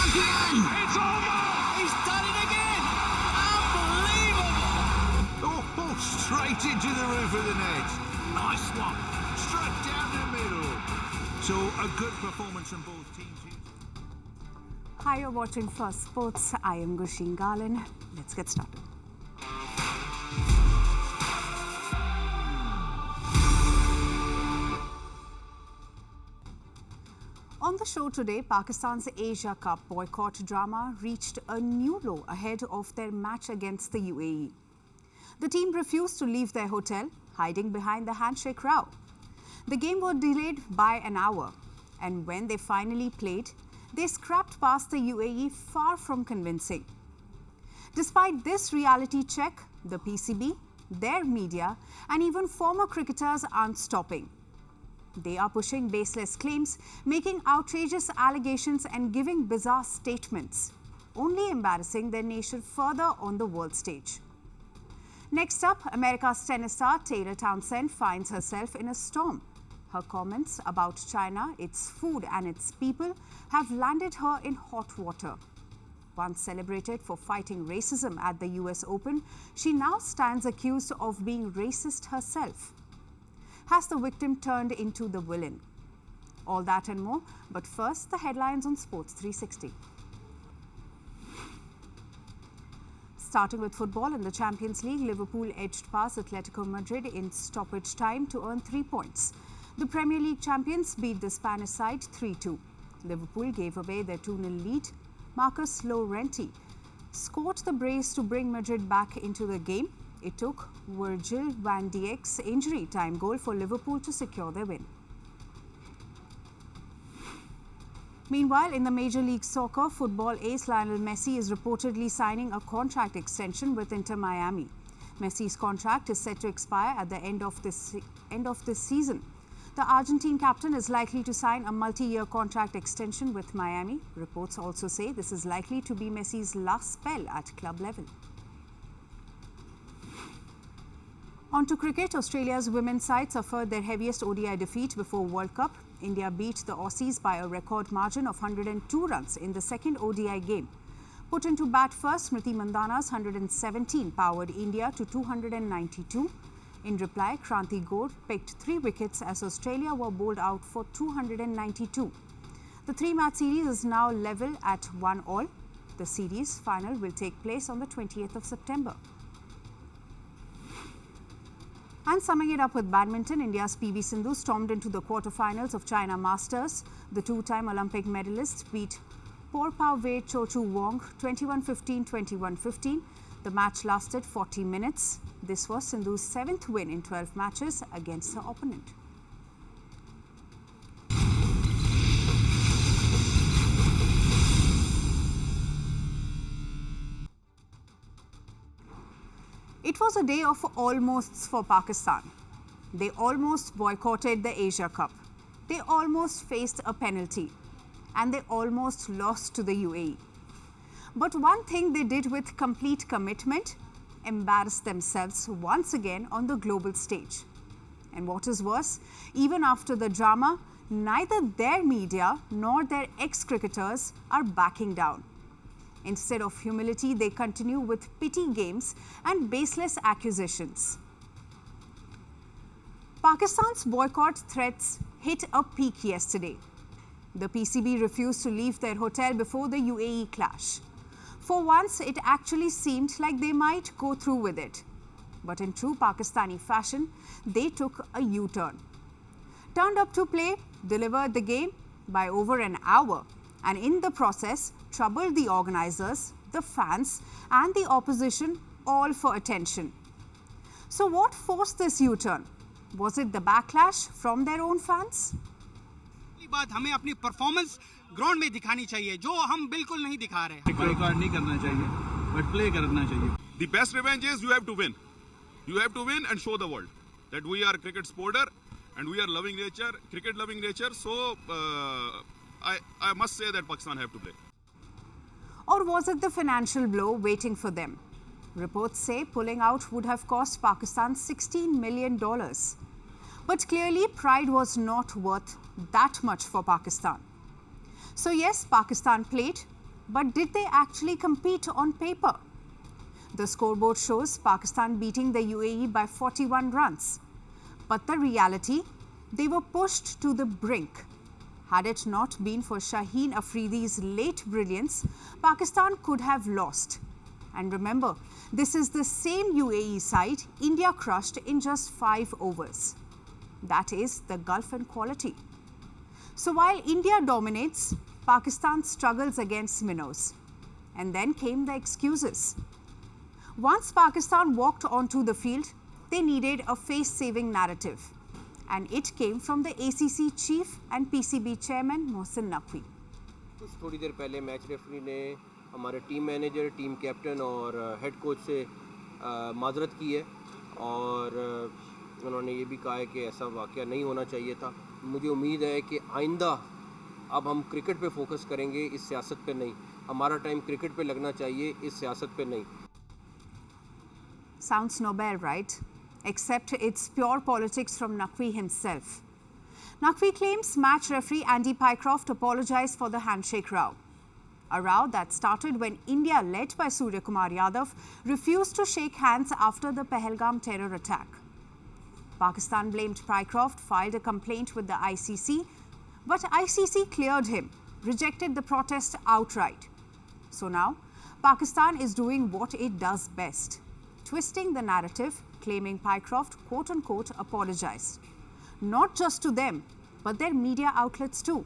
again! It's over! He's done it again! Unbelievable! Oh, straight into the roof of the net. Nice one. Struck down the middle. So a good performance from both teams here. Hi, you're watching Firstpost. I am Gursshheen Gahllen. Let's get started. On the show today, Pakistan's Asia Cup boycott drama reached a new low ahead of their match against the UAE. The team refused to leave their hotel, hiding behind the Handshake row. The game was delayed by an hour, and when they finally played, they scrapped past the UAE far from convincing. Despite this reality check, the PCB, their media, and even former cricketers aren't stopping. They are pushing baseless claims, making outrageous allegations and giving bizarre statements, only embarrassing their nation further on the world stage. Next up, America's tennis star Taylor Townsend finds herself in a storm. Her comments about China, its food and its people have landed her in hot water. Once celebrated for fighting racism at the US Open, she now stands accused of being racist herself. Has the victim turned into the villain? All that and more, but first the headlines on Sports 360. Starting with football in the Champions League, Liverpool edged past Atletico Madrid in stoppage time to earn 3 points. The Premier League champions beat the Spanish side 3-2. Liverpool gave away their 2-0 lead. Marcus Llorente scored the brace to bring Madrid back into the game. It took Virgil van Dijk's injury time goal for Liverpool to secure their win. Meanwhile, in the Major League Soccer, football ace Lionel Messi is reportedly signing a contract extension with Inter Miami. Messi's contract is set to expire at the end of this season. The Argentine captain is likely to sign a multi-year contract extension with Miami. Reports also say this is likely to be Messi's last spell at club level. On to cricket, Australia's women's side suffered their heaviest ODI defeat before World Cup. India beat the Aussies by a record margin of 102 runs in the second ODI game. Put into bat first, Smriti Mandhana's 117 powered India to 292. In reply, Kranti Gaur picked 3 wickets as Australia were bowled out for 292. The 3-match series is now level at 1-all. The series final will take place on the 20th of September. And summing it up with badminton, India's PV Sindhu stormed into the quarterfinals of China Masters. The 2-time Olympic medalist beat Porpaway Chochu Wong 21-15, 21-15. The match lasted 40 minutes. This was Sindhu's 7th win in 12 matches against her opponent. It was a day of almosts for Pakistan. They almost boycotted the Asia Cup. They almost faced a penalty. And they almost lost to the UAE. But one thing they did with complete commitment, embarrassed themselves once again on the global stage. And what is worse, even after the drama, neither their media nor their ex-cricketers are backing down. Instead of humility, they continue with pity games and baseless accusations. Pakistan's boycott threats hit a peak yesterday. The PCB refused to leave their hotel before the UAE clash. For once, it actually seemed like they might go through with it. But in true Pakistani fashion, they took a U-turn. Turned up to play, delivered the game by over an hour, and in the process, troubled the organisers, the fans, and the opposition, all for attention. So what forced this U-turn? Was it the backlash from their own fans? बात हमें अपनी performance ground में दिखानी चाहिए जो हम बिल्कुल नहीं दिखा रहे हैं बॉयकॉट नहीं करना चाहिए बट प्ले करना चाहिए The best revenge is you have to win. You have to win and show the world that we are cricket supporter and we are loving nature, cricket loving nature. So I must say that Pakistan have to play. Or was it the financial blow waiting for them? Reports say pulling out would have cost Pakistan $16 million. But clearly, pride was not worth that much for Pakistan. So yes, Pakistan played, But did they actually compete on paper? The scoreboard shows Pakistan beating the UAE by 41 runs. But the reality? They were pushed to the brink. Had it not been for Shaheen Afridi's late brilliance, Pakistan could have lost. And remember, this is the same UAE side India crushed in just 5 overs. That is the Gulf and quality. So while India dominates, Pakistan struggles against minnows. And then came the excuses. Once Pakistan walked onto the field, they needed a face-saving narrative. And it came from the ACC chief and PCB chairman Mohsin Naqvi. कुछ थोड़ी देर पहले match referee ने हमारे team manager, team captain और head coach से माजरत की है और उन्होंने ये भी कहा है कि ऐसा वाक़या नहीं होना चाहिए था. मुझे उम्मीद है कि आइंदा अब हम क्रिकेट पे फोकस करेंगे, इस सियासत पे नहीं. हमारा टाइम क्रिकेट पे लगना चाहिए, इस सियासत पे नहीं. Sounds noble, right? Except it's pure politics from Naqvi himself. Naqvi claims match referee Andy Pycroft apologized for the handshake row. A row that started when India, led by Suryakumar Yadav, refused to shake hands after the Pahalgam terror attack. Pakistan blamed Pycroft, filed a complaint with the ICC, but ICC cleared him, rejected the protest outright. So now, Pakistan is doing what it does best, twisting the narrative, claiming Pycroft, quote-unquote, apologized. Not just to them, but their media outlets too.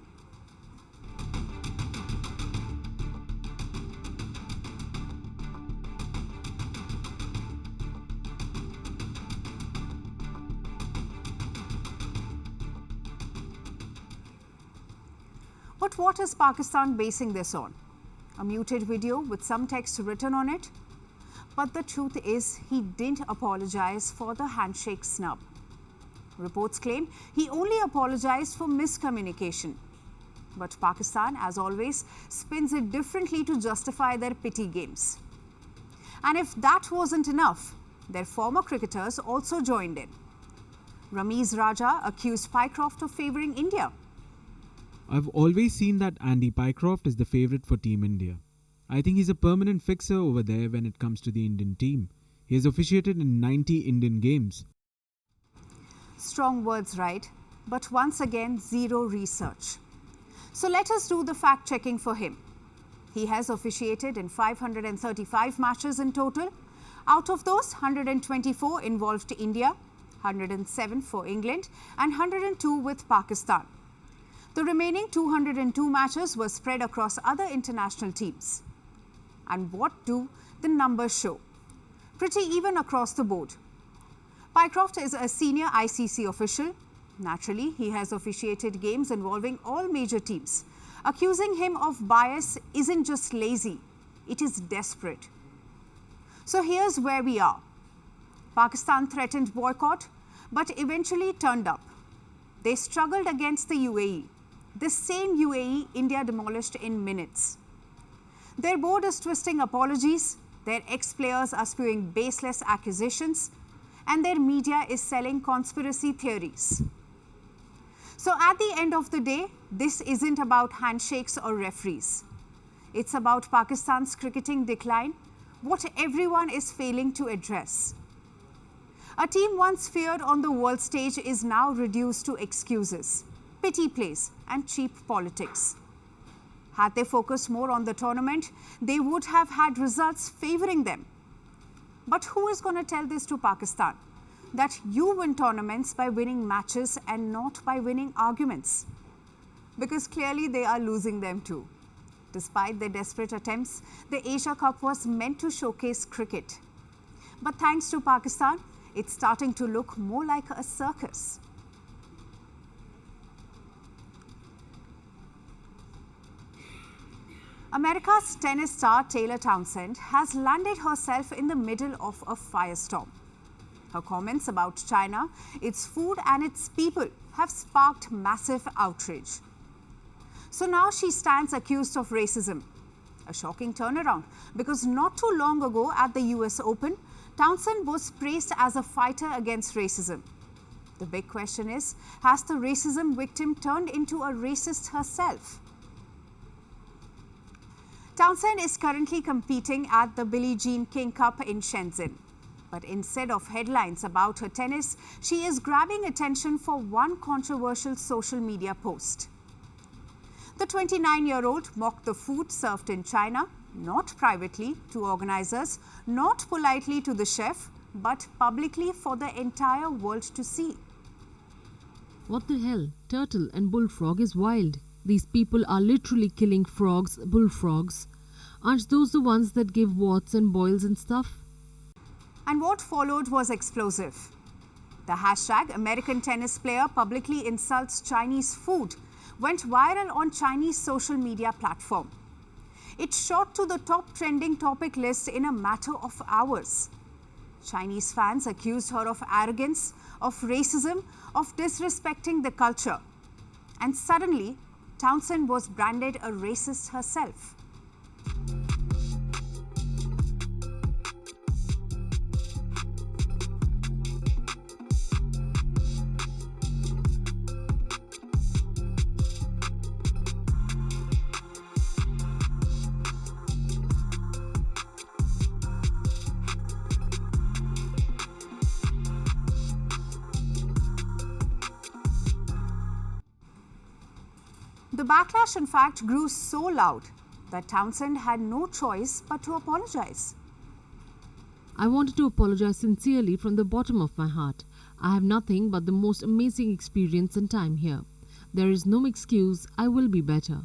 But what is Pakistan basing this on? A muted video with some text written on it? But the truth is, he didn't apologize for the handshake snub. Reports claim he only apologized for miscommunication. But Pakistan, as always, spins it differently to justify their pity games. And if that wasn't enough, their former cricketers also joined in. Ramiz Raja accused Pycroft of favouring India. I've always seen that Andy Pycroft is the favourite for Team India. I think he's a permanent fixer over there when it comes to the Indian team. He has officiated in 90 Indian games. Strong words, right? But once again, zero research. So let us do the fact-checking for him. He has officiated in 535 matches in total. Out of those, 124 involved India, 107 for England and 102 with Pakistan. The remaining 202 matches were spread across other international teams. And what do the numbers show? Pretty even across the board. Pycroft is a senior ICC official. Naturally, he has officiated games involving all major teams. Accusing him of bias isn't just lazy, it is desperate. So here's where we are. Pakistan threatened boycott, but eventually turned up. They struggled against the UAE. This same UAE India demolished in minutes. Their board is twisting apologies, their ex-players are spewing baseless accusations, and their media is selling conspiracy theories. So at the end of the day, this isn't about handshakes or referees. It's about Pakistan's cricketing decline, what everyone is failing to address. A team once feared on the world stage is now reduced to excuses, pity plays, and cheap politics. Had they focused more on the tournament, they would have had results favouring them. But who is going to tell this to Pakistan? That you win tournaments by winning matches and not by winning arguments. Because clearly they are losing them too. Despite their desperate attempts, the Asia Cup was meant to showcase cricket. But thanks to Pakistan, it's starting to look more like a circus. America's tennis star Taylor Townsend has landed herself in the middle of a firestorm. Her comments about China, its food and its people have sparked massive outrage. So now she stands accused of racism. A shocking turnaround because not too long ago at the US Open, Townsend was praised as a fighter against racism. The big question is, has the racism victim turned into a racist herself? Townsend is currently competing at the Billie Jean King Cup in Shenzhen. But instead of headlines about her tennis, she is grabbing attention for one controversial social media post. The 29-year-old mocked the food served in China, not privately to organizers, not politely to the chef, but publicly for the entire world to see. What the hell? Turtle and bullfrog is wild. These people are literally killing frogs, bullfrogs. Aren't those the ones that give warts and boils and stuff? And what followed was explosive. The hashtag American tennis player publicly insults Chinese food went viral on Chinese social media platform. It shot to the top trending topic list in a matter of hours. Chinese fans accused her of arrogance, of racism, of disrespecting the culture. And suddenly, Townsend was branded a racist herself. The backlash, in fact, grew so loud that Townsend had no choice but to apologize. I wanted to apologize sincerely from the bottom of my heart. I have nothing but the most amazing experience and time here. There is no excuse. I will be better.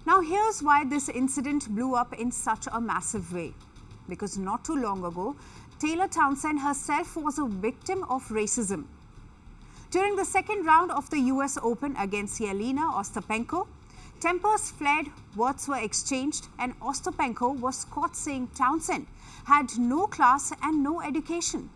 Now here's why this incident blew up in such a massive way. Because not too long ago, Taylor Townsend herself was a victim of racism. During the second round of the US Open against Yelena Ostapenko, tempers flared, words were exchanged, and Ostapenko was caught saying Townsend had no class and no education.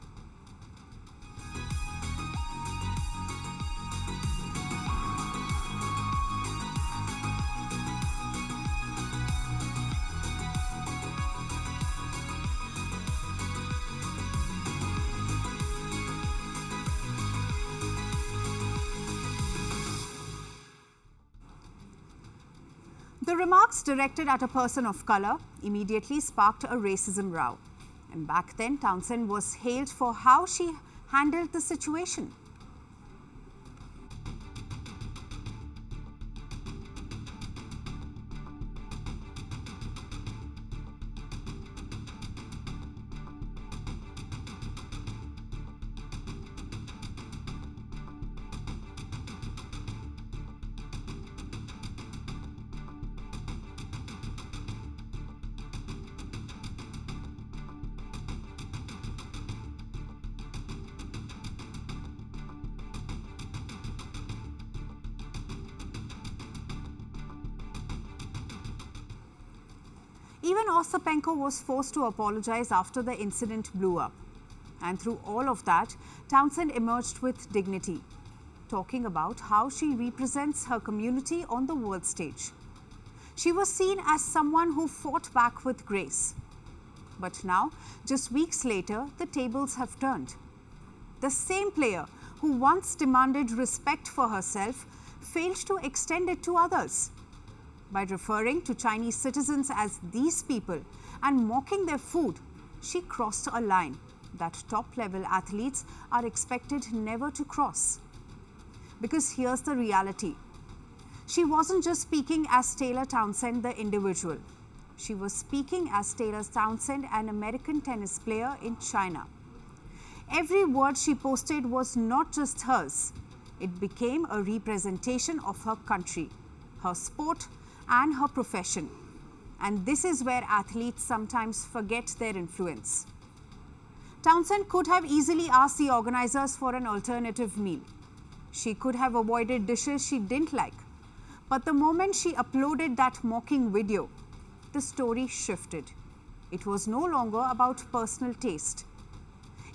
The remarks directed at a person of color immediately sparked a racism row. And back then, Townsend was hailed for how she handled the situation. Even Ostapenko was forced to apologize after the incident blew up. And through all of that, Townsend emerged with dignity, talking about how she represents her community on the world stage. She was seen as someone who fought back with grace. But now, just weeks later, the tables have turned. The same player who once demanded respect for herself failed to extend it to others. By referring to Chinese citizens as these people and mocking their food, she crossed a line that top-level athletes are expected never to cross. Because here's the reality. She wasn't just speaking as Taylor Townsend, the individual. She was speaking as Taylor Townsend, an American tennis player in China. Every word she posted was not just hers. It became a representation of her country, her sport, and her profession. And this is where athletes sometimes forget their influence. Townsend could have easily asked the organizers for an alternative meal. She could have avoided dishes she didn't like. But the moment she uploaded that mocking video, the story shifted. It was no longer about personal taste.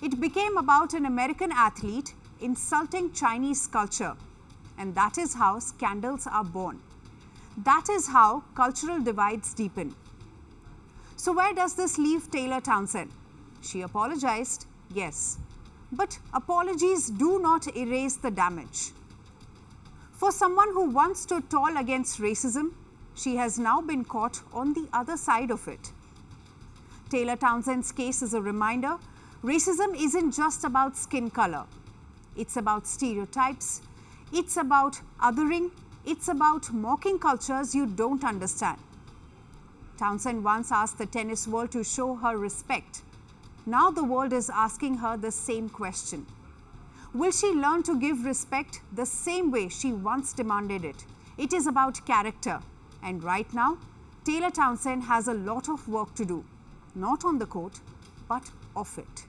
It became about an American athlete insulting Chinese culture. And that is how scandals are born. That is how cultural divides deepen. So where does this leave Taylor Townsend? She apologized, yes. But apologies do not erase the damage. For someone who once stood tall against racism, she has now been caught on the other side of it. Taylor Townsend's case is a reminder, racism isn't just about skin color. It's about stereotypes, it's about othering, it's about mocking cultures you don't understand. Townsend once asked the tennis world to show her respect. Now the world is asking her the same question. Will she learn to give respect the same way she once demanded it? It is about character. And right now, Taylor Townsend has a lot of work to do. Not on the court, but off it.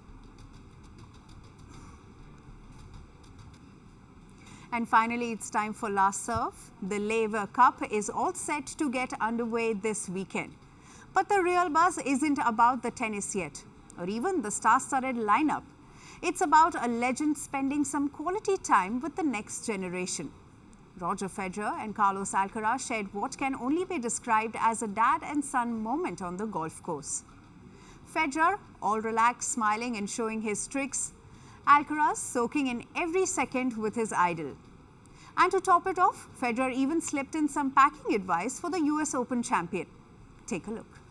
And finally, it's time for last serve. The Laver Cup is all set to get underway this weekend. But the real buzz isn't about the tennis yet, or even the star-studded lineup. It's about a legend spending some quality time with the next generation. Roger Federer and Carlos Alcaraz shared what can only be described as a dad and son moment on the golf course. Federer, all relaxed, smiling and showing his tricks. Alcaraz soaking in every second with his idol. And to top it off, Federer even slipped in some packing advice for the US Open champion. Take a look.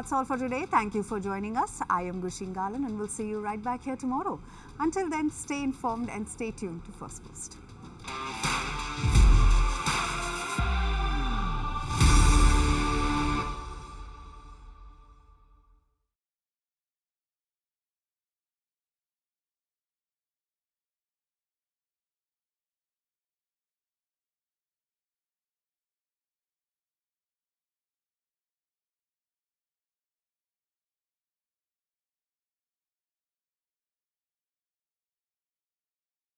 That's all for today. Thank you for joining us. I am Gursshheen Gahllen and we'll see you right back here tomorrow. Until then, stay informed and stay tuned to Firstpost.